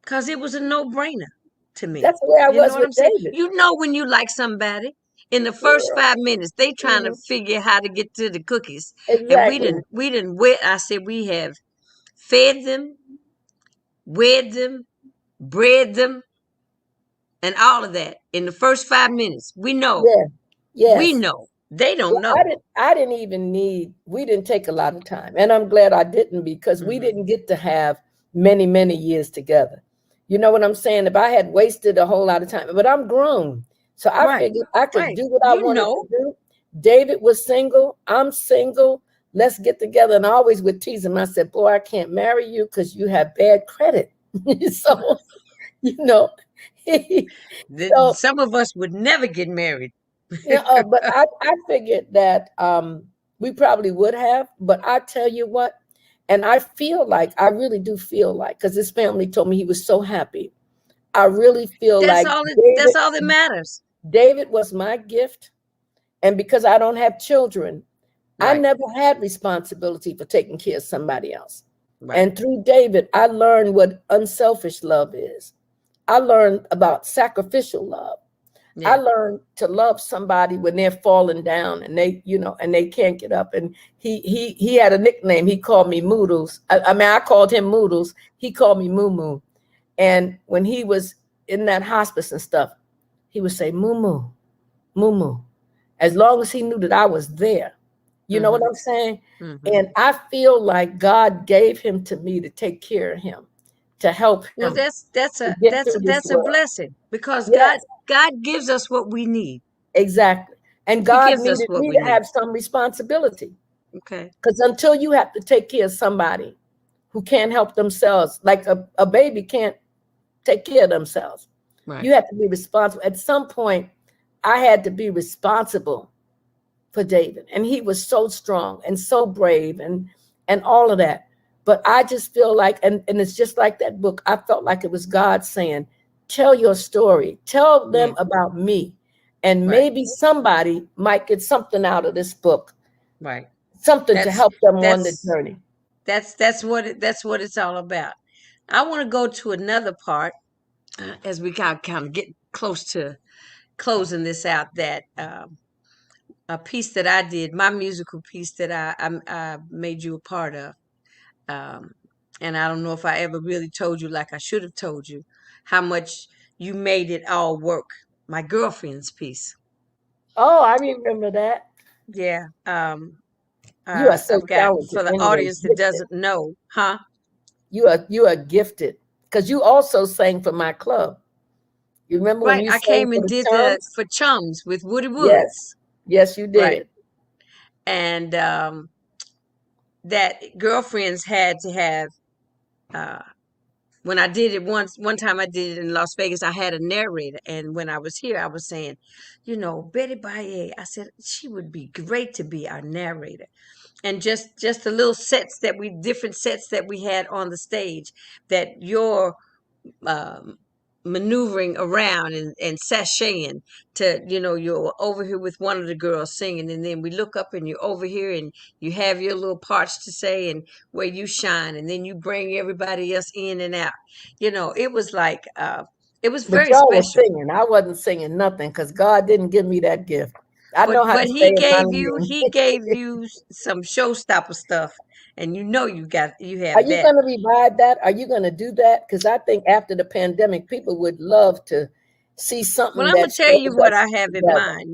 Because it was a no-brainer to me. That's where I You know was what with I'm saying? David. You know when you like somebody, in the first Yeah. 5 minutes, they trying to Mhm. figure how to get to the cookies. And we Exactly. didn't we didn't wet. I said we have fed them, wed them, bred them, and all of that in the first 5 minutes. We know. Yeah. We Yes. know. They don't Well, know. I didn't even need, we didn't take a lot of time. And I'm glad I didn't, because we Hmm. didn't get to have many, many years together. You know what I'm saying? If I had wasted a whole lot of time, but I'm grown. So I Right. figured I could Right. do what I You wanted to know. do. David was single. I'm single. Let's get together. And I always would tease him. I said, boy, I can't marry you because you have bad credit. So, you know, so Some of us would never get married. yeah, but I figured that we probably would have, but I tell you what, and I feel like, I really do feel like, because his family told me he was so happy. I really feel That's like all it David, that's all that matters. David was my gift. And because I don't have children, I Right. never had responsibility for taking care of somebody else. Right. And through David, I learned what unselfish love is. I learned about sacrificial love. I Yeah. learned to love somebody when they're falling down and they, and they can't get up. And he had a nickname. He called me Moodles. I mean, I called him Moodles. He called me Moo Moo. And when he was in that hospice and stuff, he would say Moo Moo, Moo Moo, as long as he knew that I was there. You know what Hmm. I'm saying? Hmm. And I feel like God gave him to me to take care of him, to help Well, him that's that's to a get that's through this that's a world. blessing because God Yes. God gives us what we need. Exactly. And He God gives us needed what me we to need. have some responsibility. Okay. Because until you have to take care of somebody who can't help themselves, like a baby can't take care of themselves, Right. you have to be responsible. At some point, I had to be responsible for David. And he was so strong and so brave and all of that. But I just feel like, and it's just like that book, I felt like it was God saying, tell your story, tell Yeah. them about me. And Right. maybe somebody might get something out of this book, Right. something to That's help them on the that's journey. that's what it's all about. I want to go to another part as we kind of get close to closing this out. That a piece that I did, my musical piece that I made you a part of. Um, and I don't know if I ever really told you, like I should have told you, how much you made it all work. My girlfriend's piece. Oh, I remember that. Yeah. You are so I've got talented for the anyway, audience that gifted. doesn't know, huh? You are gifted. Because you also sang for my club. You remember when Right. you I sang came for and the did the Chums? for Chums with Woody Yes. Woods. Yes, you Right. did. And that girlfriends had to have uh when I did it one time I did it in Las Vegas, I had a narrator. And when I was here, I was saying, Betty Baye, I said she would be great to be our narrator. And just the little different sets that we had on the stage, that your um, maneuvering around and sashaying to, you're over here with one of the girls singing, and then we look up and you're over here and you have your little parts to say and where you shine, and then you bring everybody else in and out. It was like, it was But very y'all was special. singing. I wasn't singing nothing because God didn't give me that gift. I know how But to stay he in my gave you lane. he gave you some showstopper stuff, and you Are have you that. going to revive that? Are you going to do that? Because I think after the pandemic, people would love to see Well, something I'm gonna that tell you shows what us I have in together. mind.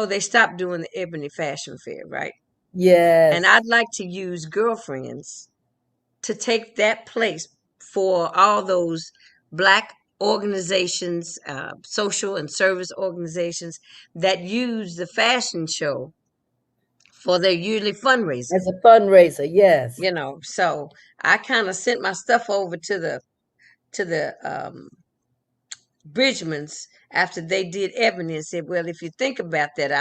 They stopped doing the Ebony Fashion Fair, right? And Yes. I'd like to use girlfriends to take that place for all those Black organizations, social and service organizations that use the fashion show for their yearly fundraiser. As a fundraiser, yes. So I kind of sent my stuff over to the Bridgmans after they did Ebony and said, well, if you think about that,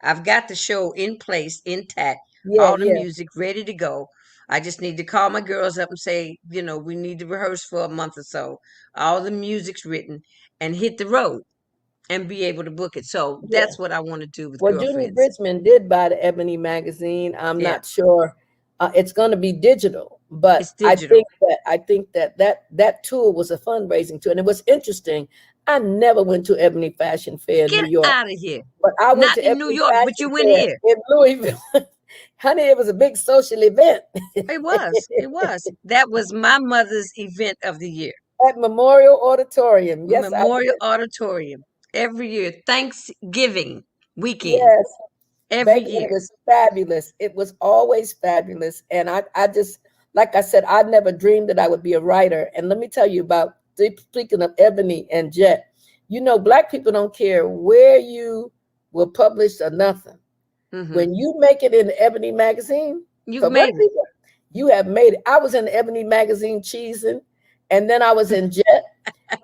I've got the show in place, intact, Yeah, all the yeah. music ready to go. I just need to call my girls up and say, we need to rehearse for a month or so. All the music's written and hit the road. and be able to book it. So Yeah. that's what I want to do with Well, Junior Girlfriends. Bridgman did buy the Ebony magazine. I'm Yeah, not sure it's going to be digital, but it's digital. I think that tool was a fundraising tool, and it was interesting. I never went to Ebony Fashion Fair in New Get York, out of here. but I went Not to in New Ebony York, but you Fashion went Fair here. in Louisville. Honey, it was a big social event. It was. It was. That was my mother's event of the year. At Memorial Auditorium. Yes, I Memorial did. Auditorium. Every year, Thanksgiving weekend. Yes, Every baby, it year. was fabulous. It was always fabulous. And I just, like I said, I never dreamed that I would be a writer. And let me tell you about, speaking of Ebony and Jet, you know, Black people don't care where you were published or nothing. Hmm. When you make it in the Ebony magazine, You've for Black made it. people, you have made it. I was in the Ebony magazine cheesing, and then I was in Jet.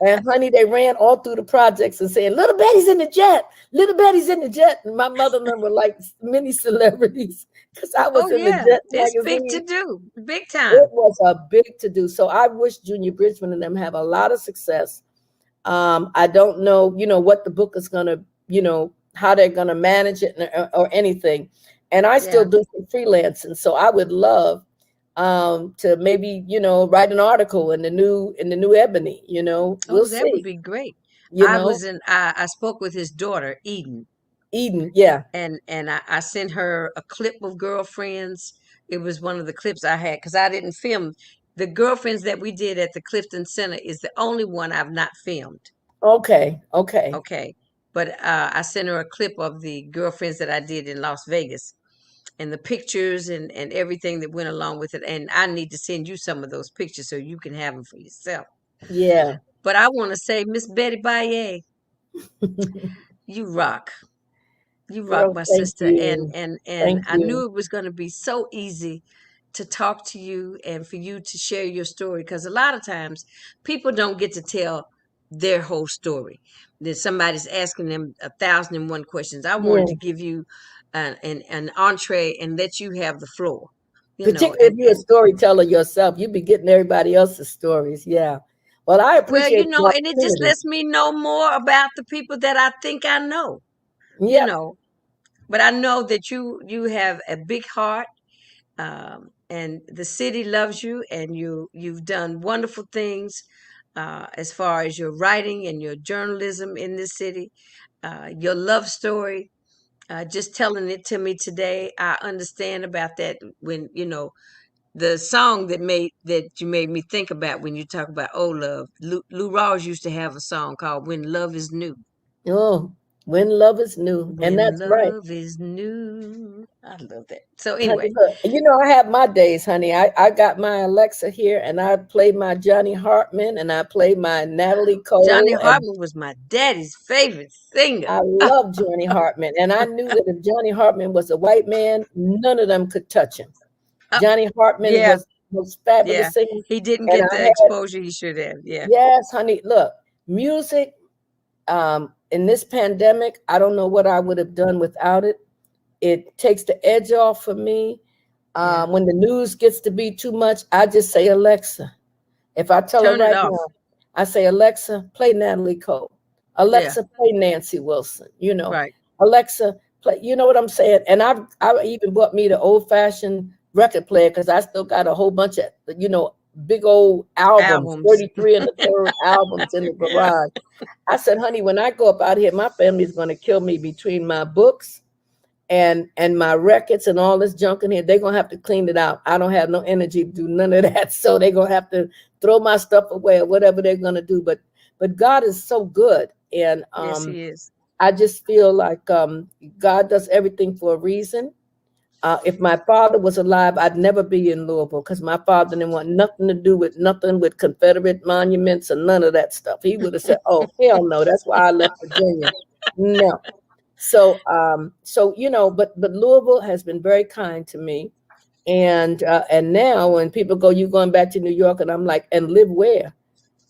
And honey, they ran all through the projects and saying, "Little Betty's in the Jet, Little Betty's in the Jet." And my mother and them were like many celebrities because I was Oh in the yeah, Jet it's big to magazine. do, big It time. was a big to do. So I wish Junior Bridgman and them have a lot of success. I don't know, you know, what the book is going to, you know, how they're going to manage it or anything. And I still Yeah. do some freelancing. So I would love to maybe, you know, write an article in the new Ebony, you know, we'll Oh, that would see, be great. you know, I spoke with his daughter, Eden, Eden. Yeah. and I sent her a clip of Girlfriends. It was one of the clips I had because I didn't film. The Girlfriends that we did at the Clifton Center is the only one I've not filmed. Okay. Okay. Okay. But I sent her a clip of the Girlfriends that I did in Las Vegas and the pictures and everything that went along with it. And I need to send you some of those pictures so you can have them for yourself. Yeah. But I want to say, Miss Betty Baye, you rock. You rock, Girl, my thank sister. you. And Thank I you. knew it was going to be so easy to talk to you and for you to share your story because a lot of times people don't get to tell their whole story. That somebody's asking them 1,001 questions. I wanted Yeah. to give you an entree and let you have the floor. You know, Particularly if you're a storyteller yourself, you be getting everybody else's stories. Yeah. Well, I well, appreciate the and it just opportunity. lets me know more about the people that I think I know. You Yep. know, but I know that you have a big heart, and the city loves you, and you've done wonderful things as far as your writing and your journalism in this city. Your love story, just telling it to me today, I understand about that when the song that you made me think about when you talk about old love. Lou Rawls used to have a song called "When Love Is New." Oh, when love is new. And When that's right. love is new, I love that. So Honey, anyway, look, you know, I have my days, honey. I got my Alexa here and I play my Johnny Hartman and I play my Natalie Johnny Cole and Hartman was my daddy's favorite singer. I love Johnny Hartman. And I knew that if Johnny Hartman was a white man, none of them could touch him. Uh, Johnny Hartman yeah, was yeah. fabulous singer. He didn't And get I the had, exposure he should have. Yeah, yes, honey, look, music in this pandemic, I don't know what I would have done without it. It takes the edge off for me. yeah. When the news gets to be too much, I just say, Alexa. If I tell her Turn it right off. now, I say, Alexa, play Natalie Cole. Yeah, Alexa, play Nancy Wilson. You know, right. Alexa, play. You know what I'm saying? And I even bought me the old fashioned record player because I still got a whole bunch of big old albums, Albums. 33 and the third albums in the Yeah. garage. I said, honey, when I go up out here, my family's going to kill me between my books and my records and all this junk in here. They're gonna have to clean it out. I don't have no energy to do none of that. So they're gonna have to throw my stuff away or whatever they're gonna do. But God is so good. And Yes, he is. I just feel like God does everything for a reason. If my father was alive, I'd never be in Louisville because my father didn't want nothing to do with nothing with Confederate monuments and none of that stuff. He would have said, "Oh hell no, that's why I left Virginia." No. So but Louisville has been very kind to me, and now when people go, "You going back to New York?" and I'm like, "And live where?"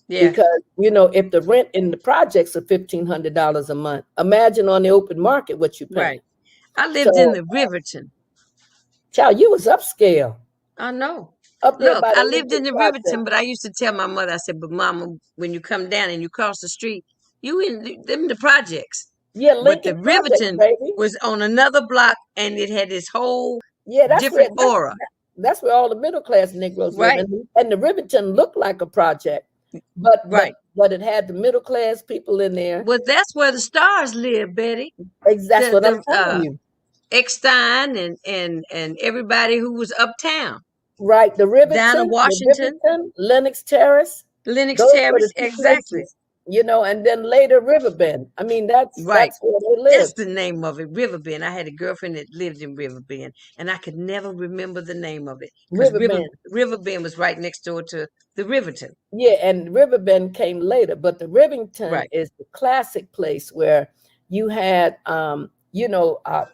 Yeah, Because if the rent in the projects are $1,500 a month, imagine on the open market what you're paying. right. I lived in So, the Riverton. child, you was upscale I know. up there Look, by I the lived in Lincoln the project. Riverton, but I used to tell my mother, I said, but mama, when you come down and you cross the street, You in them the projects. Yeah, But the Lincoln Project, Riverton baby. was on another block, and it had this whole Yeah, different aura. that's where all the middle class Negroes live, Right, and the Riverton looked like a project, but right. it had the middle class people in there. Well, that's where the stars live, Betty. That's what I'm The telling you. Eckstein and everybody who was uptown. Right, Dinah The Washington, Riverton, Lennox Terrace, Lennox those were the Terrace, two exactly. places, and then later Riverbend. I mean, Right. that's where they That's lived. the name of it, Riverbend. I had a girlfriend that lived in Riverbend, and I could never remember the name of it because Riverbend. Riverbend was right next door to the Riverton. Yeah, and Riverbend came later, but the Rivington Right, is the classic place where you had,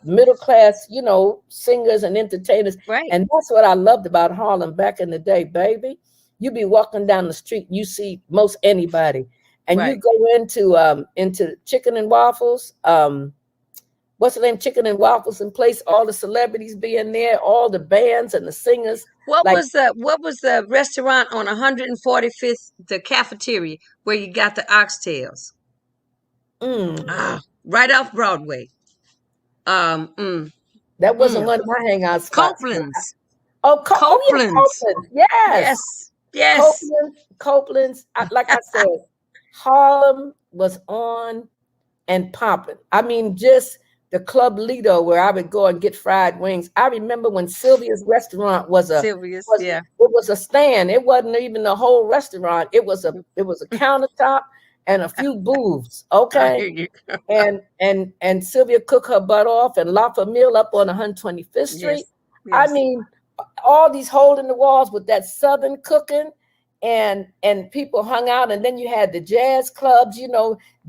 middle class, singers and entertainers, right, and that's what I loved about Harlem back in the day, baby. You be walking down the street, you see most anybody, and you right. go into Chicken and Waffles. What's the name? Chicken and Waffles in place. All the celebrities being there, all the bands and the singers. Like, What was the restaurant on 145th, the cafeteria where you got the oxtails? mm, Right off Broadway. Um, mm, that wasn't mm. one of my hangout spots. Copeland's. Oh yeah, Copeland's. Copeland. Yes, Yes, yes. Copeland's. Like I said, Harlem was on and popping. I mean, just the Club Lido where I would go and get fried wings. I remember when Sylvia's restaurant Sylvia's, yeah. it was a stand. It wasn't even the whole restaurant. It was a countertop and a few booths. I Okay. hear you. And Sylvia cooked her butt off, and La Famille up on 125th Street. Yes, I yes. mean, all these holes in the walls with that Southern cooking, and people hung out, and then you had the jazz clubs,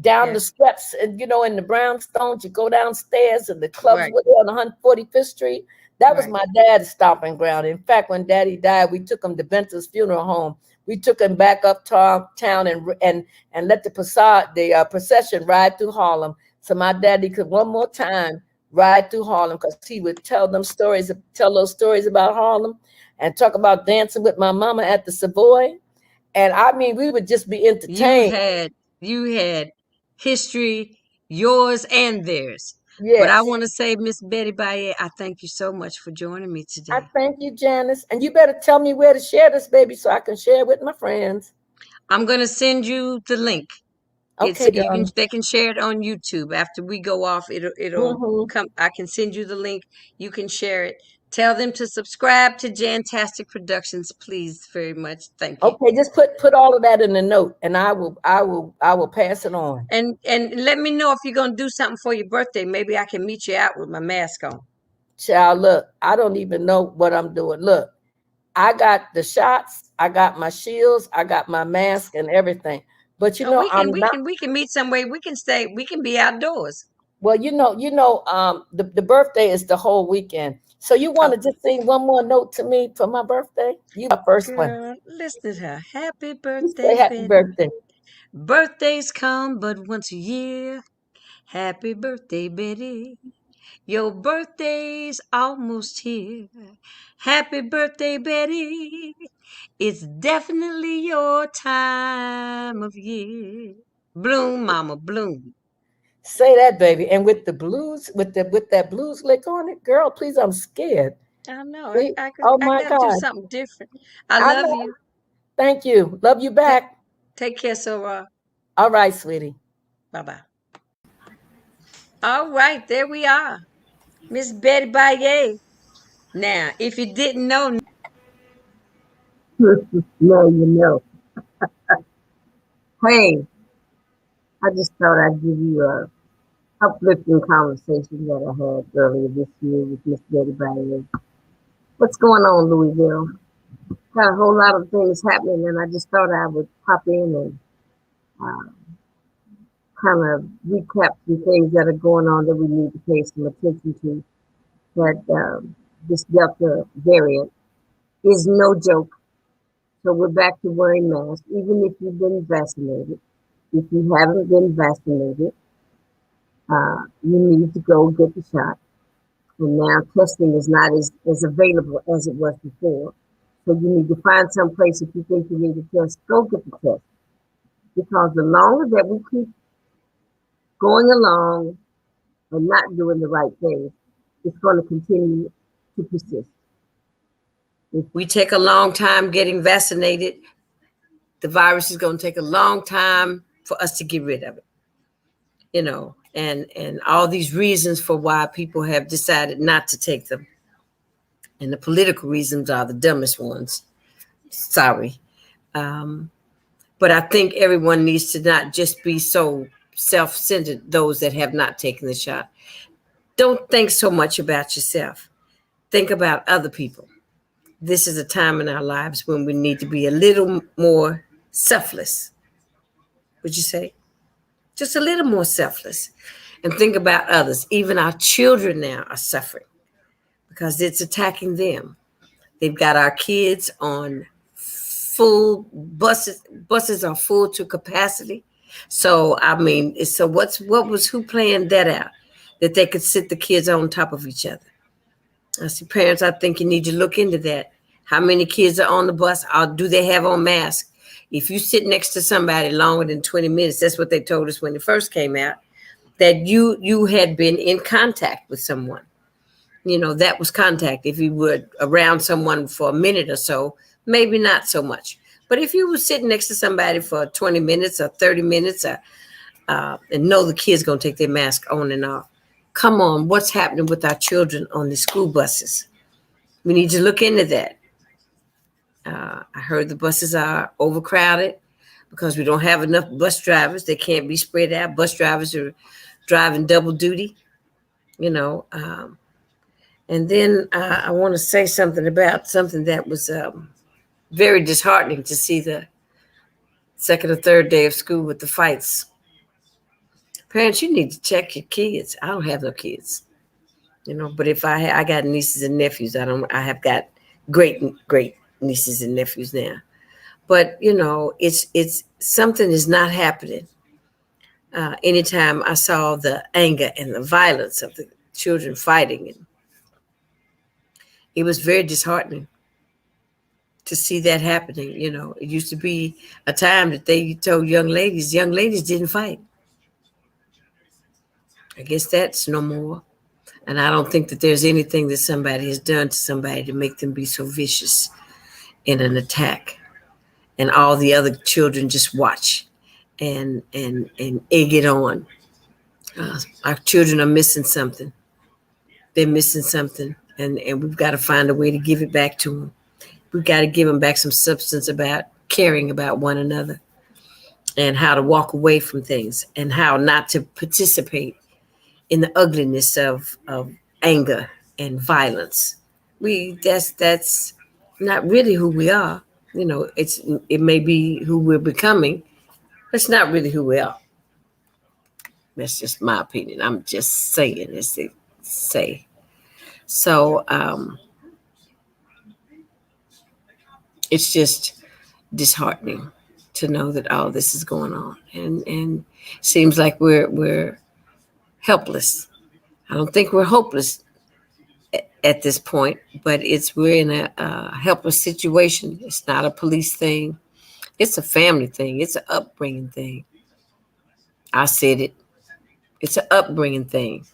down the Yes. steps, and in the brownstones, you go downstairs, and the clubs Right. were there on 145th Street. That was Right. my dad's stomping ground. In fact, when Daddy died, we took him to Benton's funeral home. We took him back uptown and let the procession ride through Harlem, so my daddy could one more time ride through Harlem, because he would tell those stories about Harlem, and talk about dancing with my mama at the Savoy. And I mean, we would just be entertained. You had history, yours and theirs. But I Yes. want to say, Miss Betty Baye, I thank you so much for joining me I today. thank you, Janice. And you better tell me where to share this, baby, so I can share it with my friends. I'm gonna send you the link. Okay, They can share it on YouTube after we go off. It'll Mm-hmm. come. I can send you the link. You can share it. Tell them to subscribe to Jantastic Productions, please, very much. Thank you. Okay, just put all of that in the note, and I will pass it on. And let me know if you're gonna do something for your birthday. Maybe I can meet you out with my mask on. Child, look, I don't even know what I'm doing. Look, I got the shots, I got my shields, I got my mask and everything. But I'm not. We can meet somewhere. We can stay. We can be outdoors. Well, the birthday is the whole weekend. So you want to just sing one more note to me for my birthday? You the first one. Girl, listen to her. Happy You birthday, say happy Betty. birthday. Birthdays come but once a year. Happy birthday, Betty. Your birthday's almost here. Happy birthday, Betty. It's definitely your time of year. Bloom, mama, bloom. Say that, baby. And with the blues, with that blues lick on it, girl, please, I'm scared. I know. See? Oh I my gotta do God. something different. I I love know. you. Thank you. Love you back. Take care, Sora. All right, sweetie. Bye-bye. All right, there we are. Miss Betty Baye. Now, if you didn't know, No, you know. Hey, I just thought I'd give you a uplifting conversation that I had earlier this year with Miss Betty Bailey. What's going on, Louisville? Got a whole lot of things happening, and I just thought I would pop in and uh, kind of recap some things that are going on that we need to pay some attention to. That this Delta variant is no joke. So we're back to wearing masks, even if you've been vaccinated. If you haven't been vaccinated, you need to go get the shot. And now testing is not as available as it was before. So you need to find some place, if you think you need a test, go get the test. Because the longer that we keep going along and not doing the right thing, it's going to continue to persist. If we take a long time getting vaccinated, the virus is going to take a long time for us to get rid of it. You know, and all these reasons for why people have decided not to take them. And the political reasons are the dumbest ones. Sorry. But I think everyone needs to not just be so self-centered, those that have not taken the shot. Don't think so much about yourself. Think about other people. This is a time in our lives when we need to be a little more selfless. Would you say? Just a little more selfless. And think about others. Even our children now are suffering because it's attacking them. They've got our kids on full buses. Buses are full to capacity. So I mean, so who planned that out? That they could sit the kids on top of each other. I see parents, I think you need to look into that. How many kids are on the bus? Or do they have on masks? If you sit next to somebody longer than 20 minutes, that's what they told us when it first came out, that you had been in contact with someone. You know, that was contact. If you were around someone for a minute or so, maybe not so much. But if you were sitting next to somebody for 20 minutes or 30 minutes, and know the kid's going to take their mask on and off, come on, what's happening with our children on the school buses? We need to look into that. I heard the buses are overcrowded because we don't have enough bus drivers. They can't be spread out. Bus drivers are driving double duty, you know. And then I want to say something about something that was very disheartening to see the second or third day of school with the fights. Parents, you need to check your kids. I don't have no kids, you know, but if I got nieces and nephews, I have got great nieces and nephews now. But you know, it's something is not happening. Anytime I saw the anger and the violence of the children fighting, and it was very disheartening to see that happening. You know, it used to be a time that they told young ladies didn't fight. I guess that's no more. And I don't think that there's anything that somebody has done to somebody to make them be so vicious in an attack. And all the other children just watch and egg it on. Our children are missing something. They're missing something. And we've got to find a way to give it back to them. We've got to give them back some substance about caring about one another and how to walk away from things and how not to participate in the ugliness of anger and violence. That's not really who we are. You know, it may be who we're becoming. That's not really who we are. That's just my opinion. I'm just saying, as they say. So it's just disheartening to know that all this is going on, and seems like we're helpless. I don't think we're hopeless at this point, but we're in a helpless situation. It's not a police thing. It's a family thing. It's an upbringing thing. I said it. It's an upbringing thing.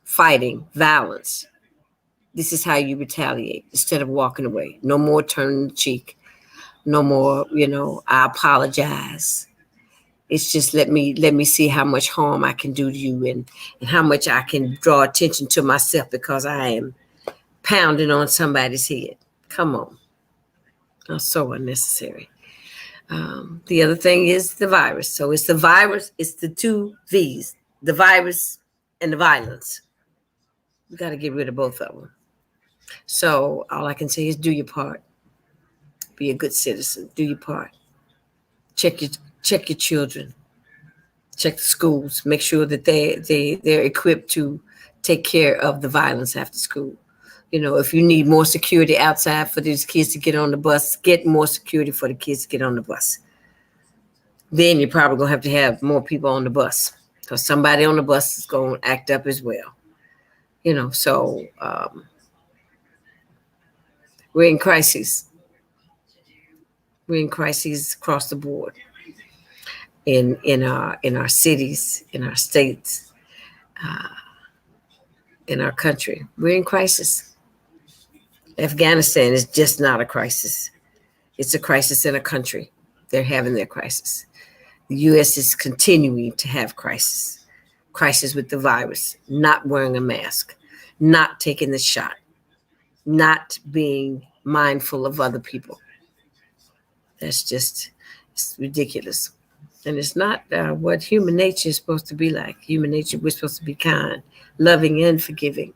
Fighting, violence. This is how you retaliate instead of walking away. No more turning the cheek. No more, I apologize. It's just let me see how much harm I can do to you and how much I can draw attention to myself because I am pounding on somebody's head. Come on. That's so unnecessary. The other thing is the virus. So it's the virus, it's the two V's, the virus and the violence. We got to get rid of both of them. So all I can say is do your part. Be a good citizen. Do your part. Check your children. Check the schools. Make sure that they're equipped to take care of the violence after school. If you need more security outside for these kids to get on the bus, get more security for the kids to get on the bus. Then you're probably going to have more people on the bus because somebody on the bus is going to act up as well. So we're in crises. We're in crises across the board. in our cities, in our states, in our country. We're in crisis. Afghanistan is just not a crisis. It's a crisis in a country. They're having their crisis. The U.S. is continuing to have crisis. Crisis with the virus, not wearing a mask, not taking the shot, not being mindful of other people. That's just, it's ridiculous. And it's not what human nature is supposed to be like. Human nature, we're supposed to be kind, loving, and forgiving.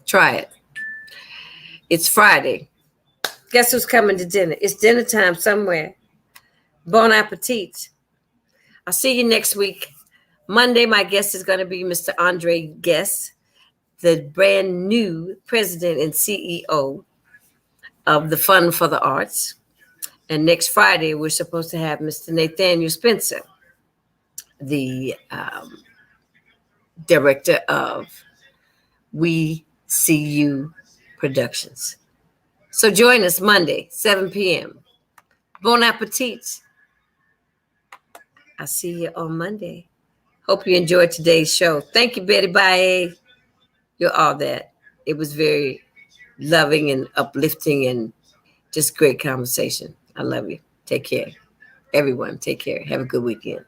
Try it. It's Friday. Guess who's coming to dinner? It's dinner time somewhere. Bon appetit. I'll see you next week. Monday, my guest is going to be Mr. Andre Guess, the brand new president and CEO of the Fund for the Arts. And next Friday, we're supposed to have Mr. Nathaniel Spencer, the director of We See You Productions. So join us Monday, 7 p.m. Bon appetit. I'll see you on Monday. Hope you enjoyed today's show. Thank you, Betty Baye. You're all that. It was very loving and uplifting and just great conversation. I love you. Take care. Everyone, take care. Have a good weekend.